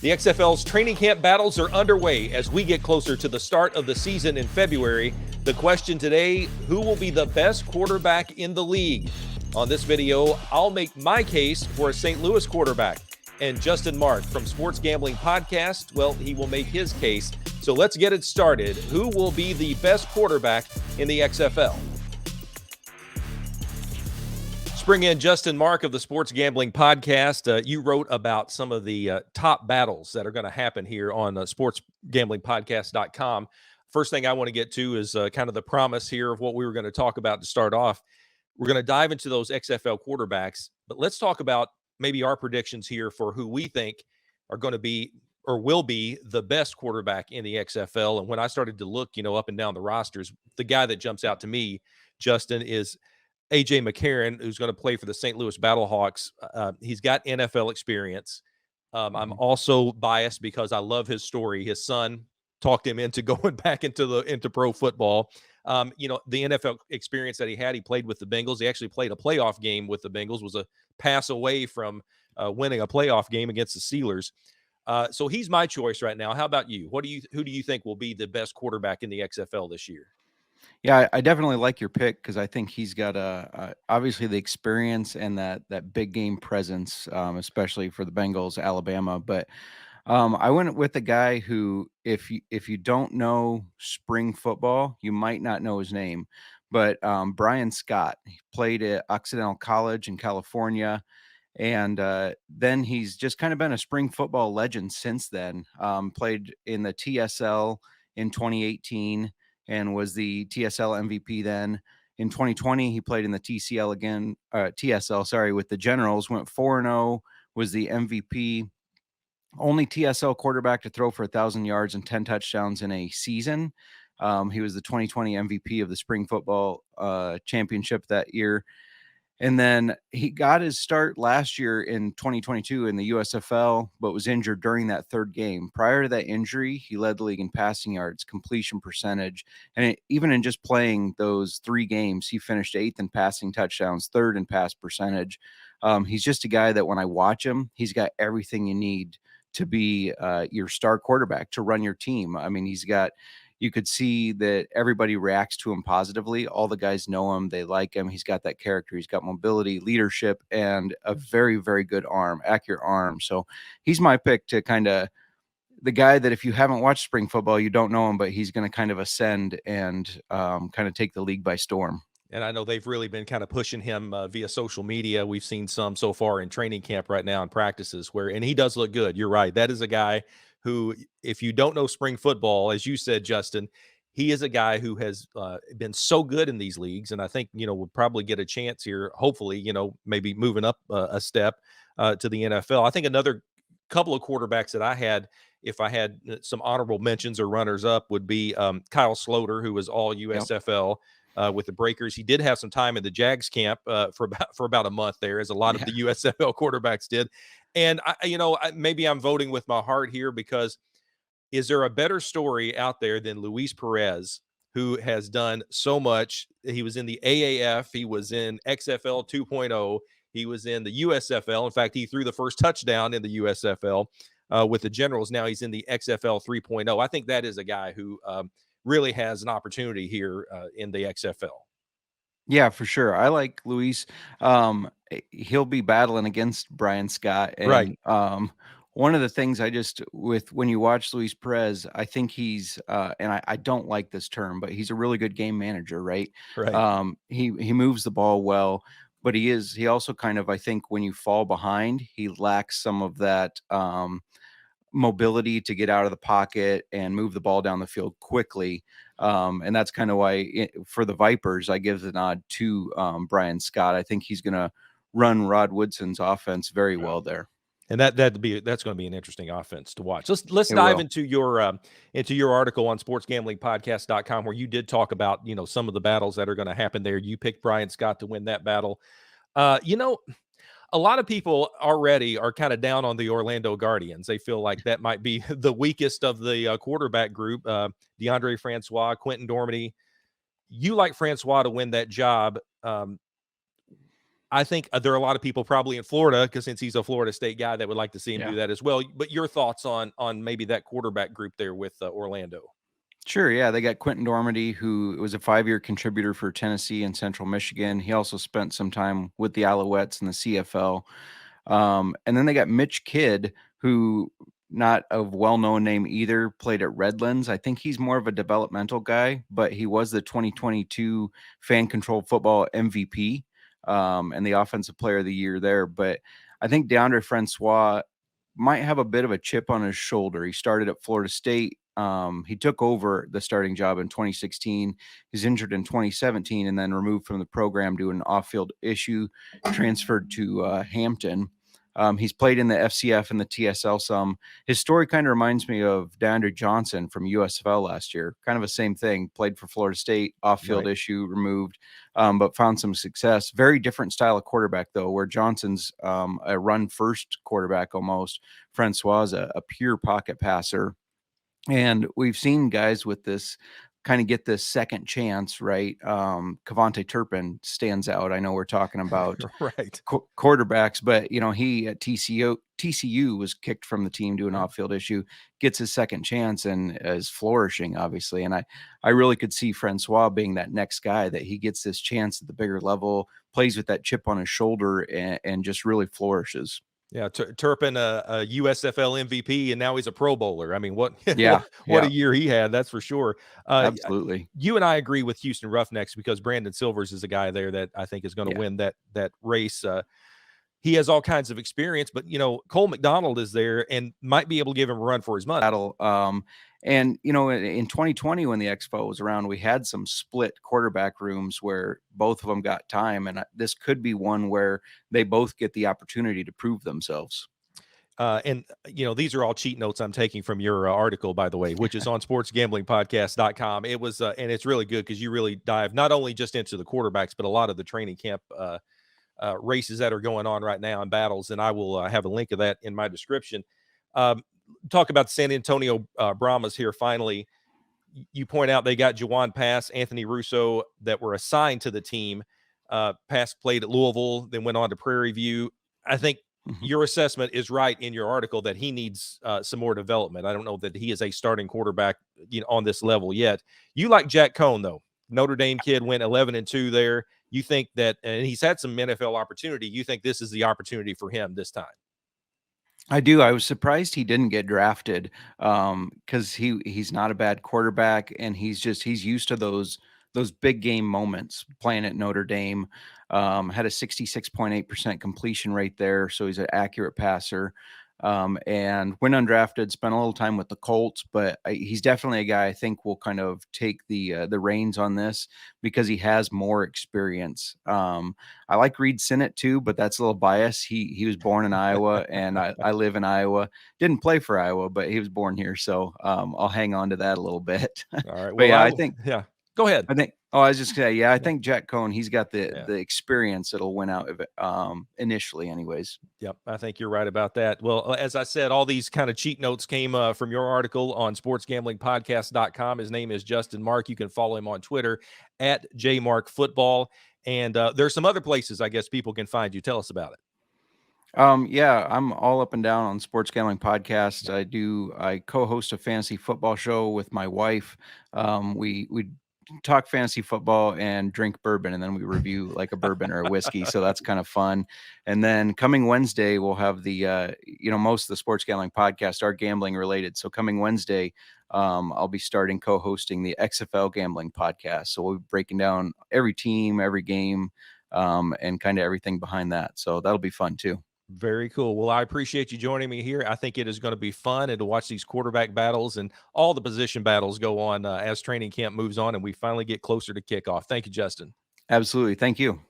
The XFL's training camp battles are underway as we get closer to the start of the season in February. The question today, who will be the best quarterback in the league? On this video, I'll make my case for a St. Louis quarterback. And Justin Mark from Sports Gambling Podcast, well, he will make his case. So let's get it started. Who will be the best quarterback in the XFL? Bring in Justin Mark of the Sports Gambling Podcast. You wrote about some of the top battles that are going to happen here on sportsgamblingpodcast.com. First thing I want to get to is kind of the promise here of what we were going to talk about to start off. We're going to dive into those XFL quarterbacks, but let's talk about maybe our predictions here for who we think are going to be or will be the best quarterback in the XFL. And when I started to look, up and down the rosters, the guy that jumps out to me, Justin, is A.J. McCarron, who's going to play for the St. Louis Battlehawks. He's got NFL experience. I'm also biased because I love his story. His son talked him into going back into pro football. The NFL experience that he played with the Bengals. He actually played a playoff game with the Bengals, was a pass away from winning a playoff game against the Steelers. So he's my choice right now. How about you? Who do you think will be the best quarterback in the XFL this year? Yeah, I definitely like your pick because I think he's got obviously the experience and that big game presence, especially for the Bengals, Alabama. But I went with a guy who, if you don't know spring football, you might not know his name. But Brian Scott, he played at Occidental College in California. And then he's just kind of been a spring football legend since then. Played in the TSL in 2018 and was the TSL MVP then. In 2020, he played in the TCL again, TSL, sorry, with the Generals, went 4-0, was the MVP. Only TSL quarterback to throw for 1,000 yards and 10 touchdowns in a season. He was the 2020 MVP of the spring football championship that year. And then he got his start last year in 2022 in the USFL, but was injured during that third game. Prior to that injury, he led the league in passing yards, completion percentage, and even in just playing those 3 games, he finished 8th in passing touchdowns, 3rd in pass percentage. He's just a guy that when I watch him, he's got everything you need to be your star quarterback, to run your team. I mean, you could see that everybody reacts to him positively. All the guys know him. They like him. He's got that character. He's got mobility, leadership, and a very, very good arm, accurate arm. So he's my pick to kind of the guy that if you haven't watched spring football, you don't know him, but he's going to kind of ascend and kind of take the league by storm. And I know they've really been kind of pushing him via social media. We've seen some so far in training camp right now in practices and he does look good. You're right. That is a guy who, if you don't know spring football, as you said, Justin, he is a guy who has been so good in these leagues. And I think, we'll probably get a chance here, hopefully, maybe moving up a step to the NFL. I think another couple of quarterbacks that I had, if I had some honorable mentions or runners up, would be Kyle Sloter, who was all USFL. Yep. With the Breakers. He did have some time in the Jags camp for about a month there, as a lot of the USFL quarterbacks did. And maybe I'm voting with my heart here, because is there a better story out there than Luis Perez, who has done so much? He was in the AAF, he was in XFL 2.0, he was in the USFL. In fact, he threw the first touchdown in the USFL with the Generals. Now he's in the XFL 3.0. I think that is a guy who really has an opportunity here in the XFL. Yeah, for sure. I like Luis. He'll be battling against Brian Scott. And, right. One of the things when you watch Luis Perez, I think he's, and I don't like this term, but he's a really good game manager, right? Right. He moves the ball well, but he also kind of, I think when you fall behind, he lacks some of that, mobility to get out of the pocket and move the ball down the field quickly. And that's kind of why for the Vipers, I give the nod to Brian Scott. I think he's going to run Rod Woodson's offense very well there. And that's going to be an interesting offense to watch. Let's dive into your article on sportsgamblingpodcast.com, where you did talk about, some of the battles that are going to happen there. You picked Brian Scott to win that battle. A lot of people already are kind of down on the Orlando Guardians. They feel like that might be the weakest of the quarterback group. DeAndre Francois, Quentin Dormady. You like Francois to win that job. I think there are a lot of people probably in Florida, because since he's a Florida State guy, that would like to see him Yeah. do that as well. But your thoughts on maybe that quarterback group there with Orlando? Sure, yeah, they got Quentin Dormady, who was a 5-year contributor for Tennessee and Central Michigan. He also spent some time with the Alouettes in the CFL. And then they got Mitch Kidd, who not a well-known name either, played at Redlands. I think he's more of a developmental guy, but he was the 2022 fan-controlled football MVP, and the offensive player of the year there. But I think DeAndre Francois might have a bit of a chip on his shoulder. He started at Florida State. He took over the starting job in 2016. He's injured in 2017 and then removed from the program due to an off-field issue, transferred to Hampton. He's played in the FCF and the TSL some. His story kind of reminds me of DeAndre Johnson from USFL last year. Kind of the same thing. Played for Florida State, off-field Right. issue, removed, but found some success. Very different style of quarterback, though, where Johnson's a run-first quarterback almost. Francois is a pure pocket passer. And we've seen guys with this kind of get this second chance, right? Cavante Turpin stands out. I know we're talking about Right. quarterbacks, but he at TCU was kicked from the team due to an Yeah. off-field issue, gets his second chance and is flourishing, obviously. And I really could see Francois being that next guy that he gets this chance at the bigger level, plays with that chip on his shoulder, and just really flourishes. Yeah, Turpin, a USFL MVP, and now he's a Pro Bowler. I mean, what Yeah, what a yeah, year he had, that's for sure. absolutely. You and I agree with Houston Roughnecks because Brandon Silvers is a guy there that I think is going to Yeah. win that race. He has all kinds of experience, but Cole McDonald is there and might be able to give him a run for his money. Battle. And in 2020, when the Expo was around, we had some split quarterback rooms where both of them got time, and this could be one where they both get the opportunity to prove themselves. And these are all cheat notes I'm taking from your article, by the way, which is on sportsgamblingpodcast.com. It was, and it's really good because you really dive not only just into the quarterbacks, but a lot of the training camp races that are going on right now and battles. And I will have a link of that in my description. Talk about the San Antonio Brahmas here. Finally, you point out they got Jawan Pass, Anthony Russo that were assigned to the team. Pass played at Louisville, then went on to Prairie View. I think Mhm. your assessment is right in your article that he needs some more development. I don't know that he is a starting quarterback, on this level yet. You like Jack Cohn though. Notre Dame kid went 11-2 there. You think that, and he's had some NFL opportunity. You think this is the opportunity for him this time? I do. I was surprised he didn't get drafted, because he's not a bad quarterback, and he's used to those big game moments playing at Notre Dame. Had a 66.8% completion rate there, so he's an accurate passer. And went undrafted, spent a little time with the Colts, but he's definitely a guy I think will kind of take the reins on this because he has more experience. I like Reed Sinnett too, but that's a little bias. He was born in Iowa, and I live in Iowa. Didn't play for Iowa, but he was born here, so I'll hang on to that a little bit. All right. But Well, yeah, I I will. think Yeah. Go ahead. I think. Oh, I was just gonna say, yeah, I Yeah. think Jack Cohn, he's got the Yeah. the experience that'll win out of it, initially, anyways. Yep, I think you're right about that. Well, as I said, all these kind of cheat notes came from your article on sportsgamblingpodcast.com. His name is Justin Mark. You can follow him on Twitter at jmarkfootball. And there's some other places I guess people can find you. Tell us about it. Yeah, I'm all up and down on Sports Gambling Podcast. Yeah. I co-host a fantasy football show with my wife. We talk fantasy football and drink bourbon, and then we review like a bourbon or a whiskey. So that's kind of fun. And then coming Wednesday, we'll have most of the Sports Gambling Podcast are gambling related. So coming Wednesday, I'll be starting co-hosting the XFL Gambling Podcast. So we'll be breaking down every team, every game, and kind of everything behind that. So that'll be fun too. Very cool. Well, I appreciate you joining me here. I think it is going to be fun and to watch these quarterback battles and all the position battles go on as training camp moves on and we finally get closer to kickoff. Thank you, Justin. Absolutely. Thank you.